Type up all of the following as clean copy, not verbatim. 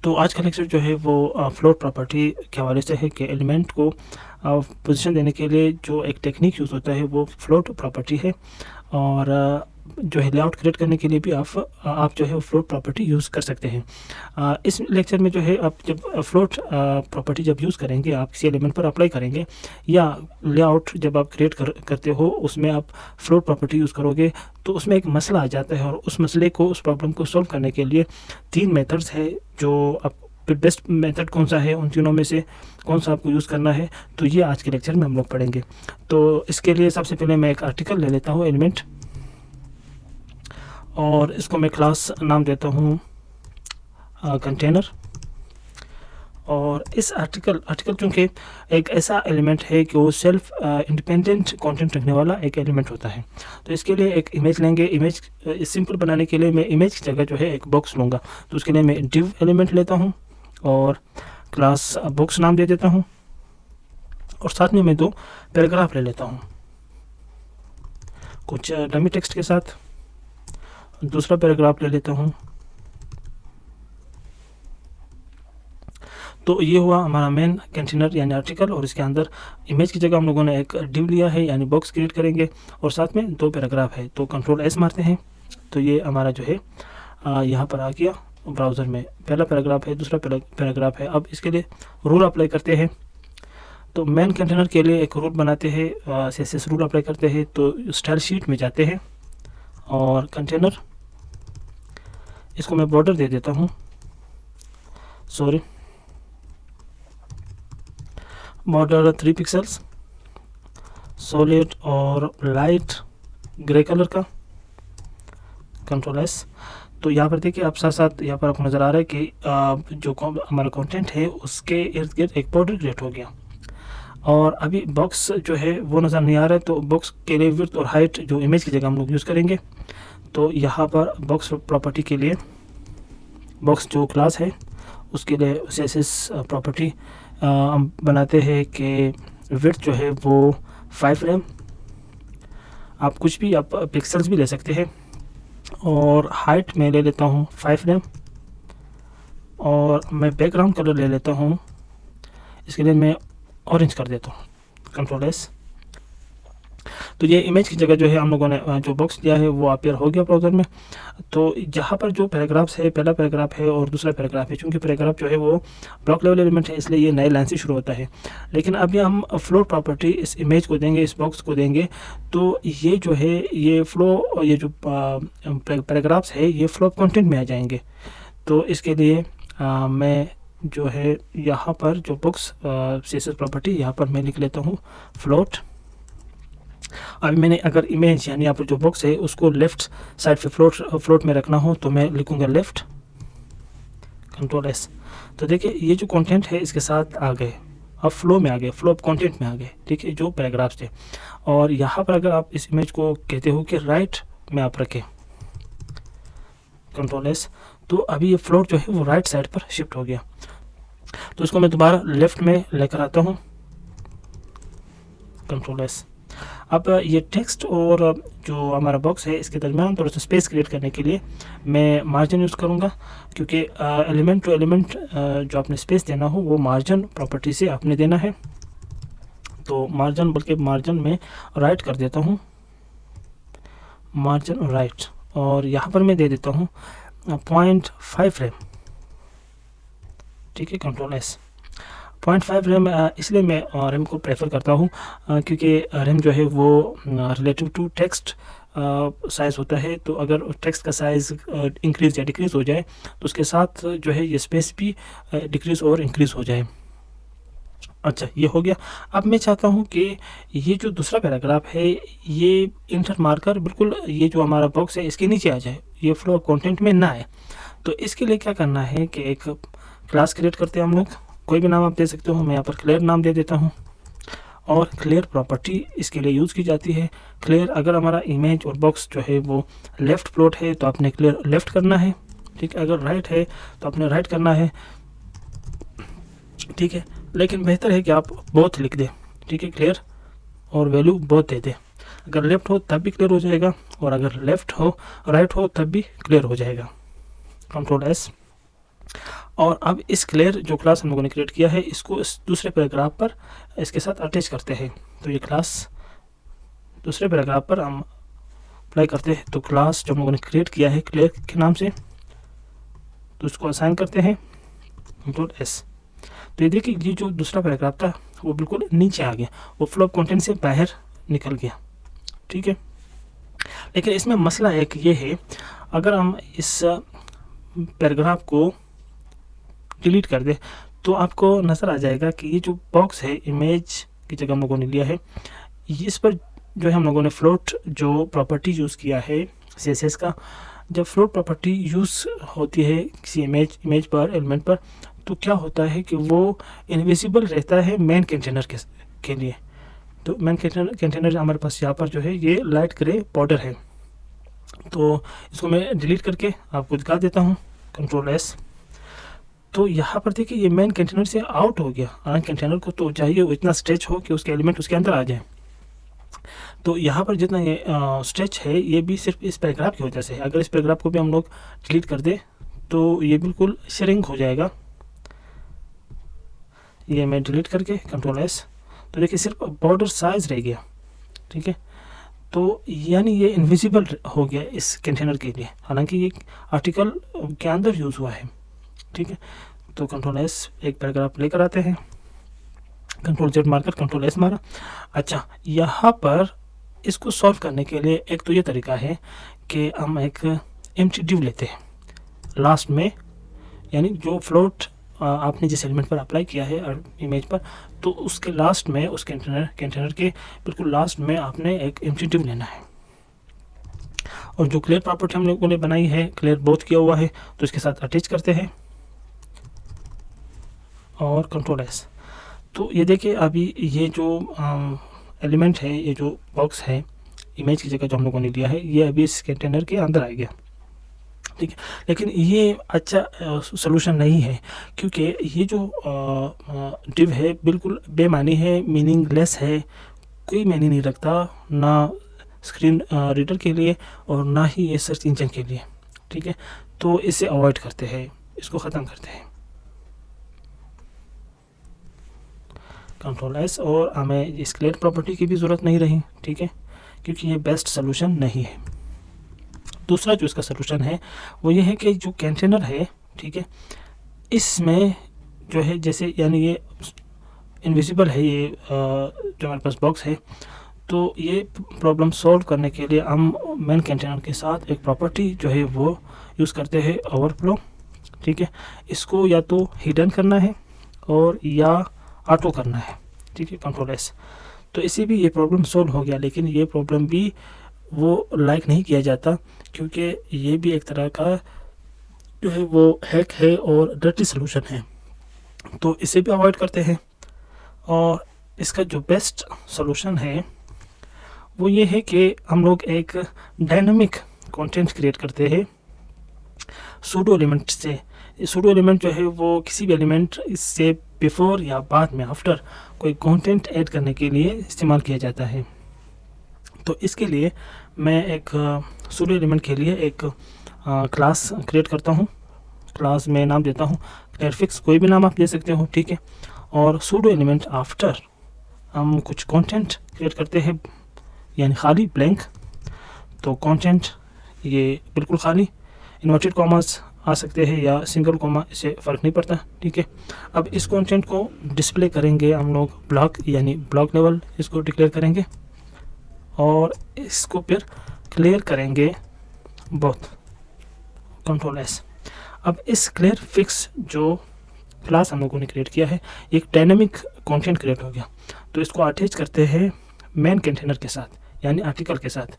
तो आज का लेक्चर जो है वो फ्लोट प्रॉपर्टी के हवाले से है कि एलिमेंट को पोजीशन देने के लिए जो एक टेक्निक यूज़ होता है वो फ्लोट प्रॉपर्टी है। और जो है लेआउट क्रिएट करने के लिए भी आप जो है वो फ्लोट प्रॉपर्टी यूज़ कर सकते हैं। इस लेक्चर में जो है आप जब फ्लोट प्रॉपर्टी जब यूज़ करेंगे, आप किसी एलिमेंट पर अप्लाई करेंगे या लेआउट जब आप क्रिएट करते हो उसमें आप फ्लोट प्रॉपर्टी यूज़ करोगे तो उसमें एक मसला आ जाता है। और उस मसले को, उस प्रॉब्लम को सॉल्व करने के लिए 3 मेथड्स है जो आप बेस्ट मेथड कौन सा है, उन तीनों में से कौन सा आपको यूज़ करना है, तो ये आज के लेक्चर में हम लोग पढ़ेंगे। तो इसके लिए सबसे पहले मैं एक आर्टिकल ले लेता हूँ एलिमेंट, और इसको मैं क्लास नाम देता हूँ कंटेनर। और इस आर्टिकल चूँकि एक ऐसा एलिमेंट है कि वो सेल्फ इंडिपेंडेंट कंटेंट रखने वाला एक एलिमेंट होता है, तो इसके लिए एक इमेज लेंगे। इमेज सिंपल बनाने के लिए मैं इमेज की जगह जो है एक बॉक्स लूँगा, तो उसके लिए मैं डिव एलिमेंट लेता हूँ और क्लास बॉक्स नाम दे देता हूँ, और साथ में मैं 2 पैराग्राफ ले लेता हूँ कुछ डमी टेक्स्ट के साथ। दूसरा पैराग्राफ ले लेता हूँ। तो ये हुआ हमारा मेन कंटेनर यानी आर्टिकल, और इसके अंदर इमेज की जगह हम लोगों ने एक डिव लिया है यानी बॉक्स क्रिएट करेंगे, और साथ में 2 पैराग्राफ है। तो कंट्रोल एस मारते हैं तो ये हमारा जो है यहाँ पर आ गया ब्राउज़र में। पहला पैराग्राफ है, दूसरा पैराग्राफ है। अब इसके लिए रूल अप्लाई करते हैं। तो मेन कंटेनर के लिए एक रूल बनाते हैं, CSS रूल अप्लाई करते हैं। तो स्टाइल शीट में जाते हैं और कंटेनर, इसको मैं बॉर्डर दे देता हूँ, सॉरी बॉर्डर 3 पिक्सल्स, सॉलिड और लाइट ग्रे कलर का, कंट्रोल एस। तो यहाँ पर देखिए आप साथ यहाँ पर आपको नज़र आ रहा है कि जो हमारा कंटेंट है उसके इर्द गिर्द एक बॉर्डर क्रिएट हो गया। और अभी बॉक्स जो है वो नज़र नहीं आ रहा है, तो बॉक्स के लिए विड्थ और हाइट जो इमेज की जगह हम लोग यूज़ करेंगे। तो यहाँ पर बॉक्स प्रॉपर्टी के लिए बॉक्स जो क्लास है उसके लिए CSS प्रॉपर्टी हम बनाते हैं कि विड्थ जो है वो 5 रैम, आप कुछ भी आप पिक्सल्स भी ले सकते हैं, और हाइट में ले लेता हूँ 5 रैम, और मैं बैकग्राउंड कलर ले लेता हूँ, इसके लिए मैं ऑरेंज कर देता हूँ, कंट्रोल एस। तो ये इमेज की जगह जो है हम लोगों ने जो बॉक्स दिया है वो अपीयर हो गया ब्राउज़र में। तो यहाँ पर जो पैराग्राफ्स है, पहला पैराग्राफ है और दूसरा पैराग्राफ है, चूँकि पैराग्राफ जो है वो ब्लॉक लेवल एलिमेंट है इसलिए ये नए लाइन से शुरू होता है। लेकिन अभी हम फ्लोट प्रॉपर्टी इस इमेज को देंगे, इस बॉक्स को देंगे, तो ये जो है ये ये जो पैराग्राफ्स है ये फ्लो कंटेंट में आ जाएंगे। तो इसके लिए मैं जो है यहाँ पर जो बॉक्स CSS प्रॉपर्टी यहाँ पर मैं लिख लेता हूँ फ्लोट। अभी मैंने अगर इमेज यानी यहाँ पर जो बॉक्स है उसको लेफ़्ट साइड पे फ्लोट में रखना हो तो मैं लिखूँगा लेफ़्ट, कंट्रोल एस। तो देखिए ये जो कंटेंट है इसके साथ आ गए, अब फ्लो में आ गए, फ्लो ऑफ कंटेंट में आ गए, ठीक है, जो पैराग्राफ्स थे। और यहाँ पर अगर आप इस इमेज को कहते हो कि राइट में आप रखें, कंट्रोल एस, तो अभी ये फ्लोट जो है वो राइट साइड पर शिफ्ट हो गया। तो इसको मैं दोबारा लेफ़्ट में लेकर आता हूँ, कंट्रोल एस। अब ये टेक्स्ट और जो हमारा बॉक्स है इसके दरमियान थोड़ा सा स्पेस क्रिएट करने के लिए मैं मार्जिन यूज़ करूँगा, क्योंकि एलिमेंट टू एलिमेंट जो आपने स्पेस देना हो वो मार्जिन प्रॉपर्टी से आपने देना है। तो मार्जिन बल्कि मार्जिन में राइट कर देता हूँ, मार्जिन राइट, और यहाँ पर मैं दे देता हूँ 0.5 रैम, ठीक है, कंट्रोल एस। 0.5 रैम इसलिए मैं रैम को प्रेफर करता हूँ क्योंकि रैम जो है वो रिलेटिव टू टेक्स्ट साइज़ होता है। तो अगर टेक्स्ट का साइज़ इंक्रीज़ या डिक्रीज़ हो जाए तो उसके साथ जो है ये स्पेस भी डिक्रीज़ और इंक्रीज़ हो जाए। अच्छा, ये हो गया। अब मैं चाहता हूँ कि ये जो दूसरा पैराग्राफ है ये इंटर मार्कर बिल्कुल ये जो हमारा बॉक्स है इसके नीचे आ जाए, ये फ्लो कंटेंट में ना आए। तो इसके लिए क्या करना है कि एक क्लास क्रिएट करते हैं हम लोग, कोई भी नाम आप दे सकते हो, मैं यहाँ पर क्लियर नाम दे देता हूँ। और क्लियर प्रॉपर्टी इसके लिए यूज़ की जाती है। क्लियर अगर हमारा इमेज और बॉक्स जो है वो लेफ़्ट फ्लोट है तो आपने क्लियर लेफ़्ट करना है, ठीक है, अगर राइट है तो आपने राइट करना है, ठीक है। लेकिन बेहतर है कि आप बोथ लिख दें, ठीक है, क्लियर और वैल्यू बोथ दे दें। अगर लेफ़्ट हो तब भी क्लियर हो जाएगा, और अगर लेफ़्ट हो राइट हो तब भी क्लियर हो जाएगा, कंट्रोल एस। और अब इस क्लियर जो क्लास हम लोगों ने क्रिएट किया है इसको इस दूसरे पैराग्राफ पर इसके साथ अटैच करते हैं। तो ये क्लास दूसरे पैराग्राफ पर हम अप्लाई करते हैं। तो क्लास जो हम लोगों ने क्रिएट किया है क्लियर के नाम से, तो उसको असाइन करते हैं Ctrl+S। तो ये देखिए ये जो दूसरा पैराग्राफ था वो बिल्कुल नीचे आ गया, वो फ्लो ऑफ कंटेंट से बाहर निकल गया, ठीक है। लेकिन इसमें मसला एक ये है, अगर हम इस पैराग्राफ को डिलीट कर दें तो आपको नज़र आ जाएगा कि ये जो बॉक्स है इमेज की जगह हम लोगों ने लिया है, इस पर जो है हम लोगों ने फ्लोट जो प्रॉपर्टी यूज़ किया है CSS का। जब फ्लोट प्रॉपर्टी यूज़ होती है किसी इमेज पर, एलिमेंट पर, तो क्या होता है कि वो इनविजिबल रहता है मेन कंटेनर के लिए। तो मेन कंटेनर हमारे पास यहाँ पर जो है ये लाइट ग्रे बॉर्डर है। तो इसको मैं डिलीट करके आपको दिखा देता हूँ, Ctrl+S। तो यहाँ पर देखिए ये मेन कंटेनर से आउट हो गया। हालांकि कंटेनर को तो चाहिए वो इतना स्ट्रेच हो कि उसके एलिमेंट उसके अंदर आ जाए। तो यहाँ पर जितना ये स्ट्रेच है ये भी सिर्फ इस पैराग्राफ की वजह से है। अगर इस पैराग्राफ को भी हम लोग डिलीट कर दें तो ये बिल्कुल श्रिंक हो जाएगा। ये मैं डिलीट करके Ctrl+S, तो देखिए सिर्फ बॉर्डर साइज रह गया, ठीक है। तो यानी ये इनविजिबल हो गया इस कंटेनर के लिए, हालांकि ये आर्टिकल के अंदर यूज़ हुआ है, ठीक है। तो Ctrl+S एक पैराग्राफ लेकर आते हैं, Ctrl+Z मारकर Ctrl+S मारा। अच्छा, यहाँ पर इसको सॉल्व करने के लिए एक तो ये तरीका है कि हम एक एम्प्टी डिव लेते हैं लास्ट में, यानी जो फ्लोट आपने जिस एलिमेंट पर अप्लाई किया है और इमेज पर, तो उसके लास्ट में उस कंटेनर के बिल्कुल लास्ट में आपने एक एम्प्टी डिव लेना है। और जो क्लियर प्रॉपर्टी हम लोगों ने बनाई है, क्लियर बोथ किया हुआ है, तो इसके साथ अटैच करते हैं और Ctrl+S। तो ये देखिए अभी ये जो एलिमेंट है, ये जो बॉक्स है इमेज की जगह जो हम लोगों ने लिया है, ये अभी इस कंटेनर के अंदर आ गया, ठीक है। लेकिन ये अच्छा सोल्यूशन नहीं है, क्योंकि ये जो डिव है बिल्कुल बेमानी है, मीनिंगलेस है, कोई मायने नहीं रखता, ना स्क्रीन रीडर के लिए और ना ही ये सर्च इंजन के लिए, ठीक है। तो इसे अवॉइड करते हैं, इसको ख़त्म करते हैं Ctrl+S। और हमें इस क्लियर प्रॉपर्टी की भी ज़रूरत नहीं रही, ठीक है, क्योंकि ये बेस्ट सोल्यूशन नहीं है। दूसरा जो इसका सोल्यूशन है वो ये है कि जो कंटेनर है, ठीक है, इसमें जो है जैसे यानी ये इनविजिबल है, ये जो हमारे पास बॉक्स है, तो ये प्रॉब्लम सॉल्व करने के लिए हम मेन कंटेनर के साथ एक प्रॉपर्टी जो है वो यूज़ करते हैं, ओवरफ्लो, ठीक है। इसको या तो हिडन करना है और या ऑटो करना है, ठीक है, Ctrl+S। तो इससे भी ये प्रॉब्लम सॉल्व हो गया। लेकिन ये प्रॉब्लम भी वो लाइक नहीं किया जाता, क्योंकि ये भी एक तरह का जो है वो हैक है और डर्टी सोल्यूशन है, तो इसे भी अवॉइड करते हैं। और इसका जो बेस्ट सोल्यूशन है वो ये है कि हम लोग एक डायनामिक कंटेंट क्रिएट करते हैं सूडो एलिमेंट से। सूडो एलिमेंट जो है वो किसी भी एलिमेंट इससे बिफोर या बाद में आफ्टर कोई कंटेंट ऐड करने के लिए इस्तेमाल किया जाता है। तो इसके लिए मैं एक सूडो एलिमेंट के लिए एक क्लास क्रिएट करता हूँ। क्लास में नाम देता हूँ क्लियरफिक्स, कोई भी नाम आप दे सकते हो, ठीक है। और सूडो एलिमेंट आफ्टर हम कुछ कंटेंट क्रिएट करते हैं, यानी खाली ब्लैंक। तो कंटेंट ये बिल्कुल खाली, इन्वर्टेड कॉमास आ सकते हैं या सिंगल कॉमा, इससे फ़र्क नहीं पड़ता, ठीक है। अब इस कंटेंट को डिस्प्ले करेंगे हम लोग ब्लॉक, यानी ब्लॉक लेवल इसको डिक्लेयर करेंगे और इसको फिर क्लियर करेंगे बोथ, Ctrl+S। अब इस क्लियर फिक्स जो क्लास हम लोगों ने क्रिएट किया है, एक डायनामिक कंटेंट क्रिएट हो गया। तो इसको अटैच करते हैं मेन कंटेनर के साथ, यानी आर्टिकल के साथ।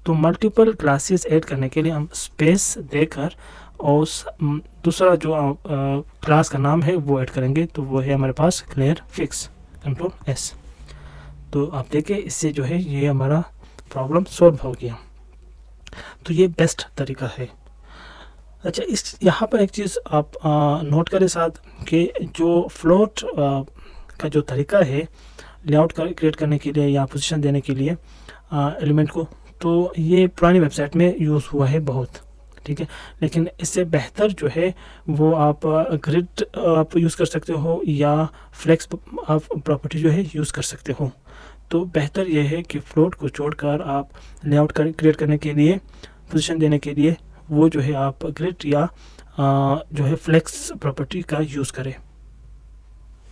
तो मल्टीपल क्लासेस ऐड करने के लिए हम स्पेस देकर और दूसरा जो क्लास का नाम है वो ऐड करेंगे, तो वो है हमारे पास क्लियर फिक्स, Ctrl+S। तो आप देखें इससे जो है ये हमारा प्रॉब्लम सॉल्व हो गया। तो ये बेस्ट तरीका है। अच्छा, इस यहाँ पर एक चीज़ आप नोट करें साथ कि जो फ्लोट का जो तरीका है लेआउट क्रिएट करने के लिए या पोजीशन देने के लिए एलिमेंट को, तो ये पुरानी वेबसाइट में यूज़ हुआ है बहुत, ठीक है। लेकिन इससे बेहतर जो है वो आप ग्रिड आप यूज़ कर सकते हो या फ्लेक्स आप प्रॉपर्टी जो है यूज़ कर सकते हो। तो बेहतर यह है कि फ्लोट को छोड़कर आप लेआउट क्रिएट करने के लिए, पोजीशन देने के लिए वो जो है आप ग्रिड या जो है फ्लेक्स प्रॉपर्टी का यूज़ करें।